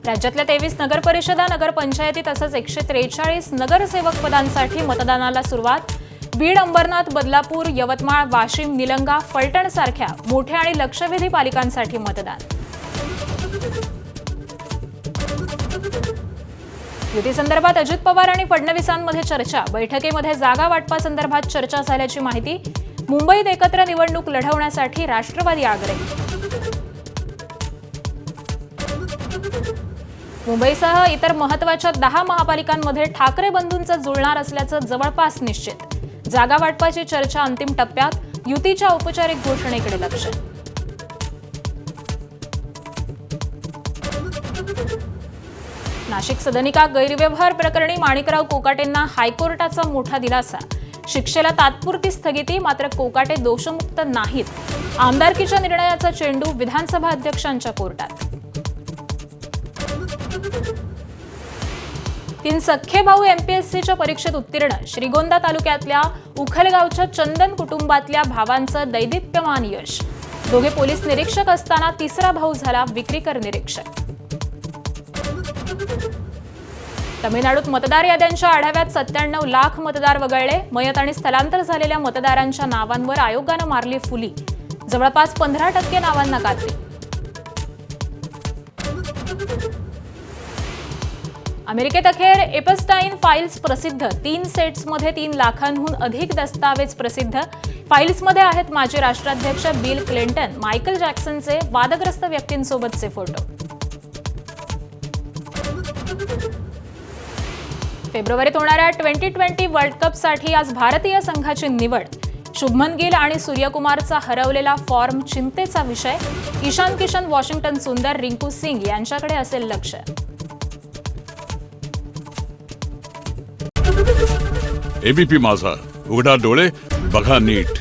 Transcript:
राज्यातल्या 23 नगरपरिषदा, नगरपंचायती तसंच 143 नगरसेवक पदांसाठी मतदानाला सुरुवात. बीड, अंबरनाथ, बदलापूर, यवतमाळ, वाशिम, निलंगा, फलटण सारख्या मोठ्या आणि लक्षवेधी पालिकांसाठी मतदान. युतीसंदर्भात अजित पवार आणि फडणवीसांमध्ये चर्चा. बैठकीमध्ये जागा वाटपासंदर्भात चर्चा झाल्याची माहिती. मुंबईत एकत्र निवडणूक लढवण्यासाठी राष्ट्रवादी आग्रही. मुंबईसह इतर महत्त्वाच्या 10 महापालिकांमध्ये ठाकरे बंधूंचं जुळणार असल्याचं जवळपास निश्चित. जागा वाटपाची चर्चा अंतिम टप्प्यात. युतीच्या औपचारिक घोषणेकडे लक्ष. नाशिक सदनिका गैरव्यवहार प्रकरणी माणिकराव कोकाटेंना हायकोर्टाचा मोठा दिलासा. शिक्षेला तात्पुरती स्थगिती, मात्र कोकाटे दोषमुक्त नाहीत. आमदारकीच्या निर्णयाचा चेंडू विधानसभा अध्यक्षांच्या कोर्टात. 3 सख्खे भाऊ एमपीएससीच्या परीक्षेत उत्तीर्ण. श्रीगोंदा तालुक्यातल्या उखलगावच्या चंदन कुटुंबातल्या भावांचं दैदिप्यमान यश. दोघे पोलीस निरीक्षक असताना तिसरा भाऊ झाला विक्रीकर निरीक्षक. तमिळनाडूत मतदार याद्यांच्या आढाव्यात 97 लाख मतदार वगळले. मयत आणि स्थलांतर झालेल्या मतदारांच्या नावांवर आयोगानं मारली फुली. जवळपास 15% नावांना काढली. अमेरिकेत अखेर एपस्टाईन फाईल्स प्रसिद्ध. 3 सेट्समध्ये 3 लाखांहून अधिक दस्तावेज प्रसिद्ध. फाईल्समध्ये आहेत माजी राष्ट्राध्यक्ष बिल क्लिंटन, मायकल जॅक्सनचे वादग्रस्त व्यक्तींसोबतचे फोटो. फेब्रुवारीत होणाऱ्या 2020 वर्ल्ड कपसाठी आज भारतीय संघाची निवड. शुभमन गिल आणि सूर्यकुमारचा हरवलेला फॉर्म चिंतेचा विषय. ईशान किशन, वॉशिंग्टन सुंदर, रिंकू सिंग यांच्याकडे असेल लक्ष. एबीपी माझा, उघडा डोळे बघा नीट.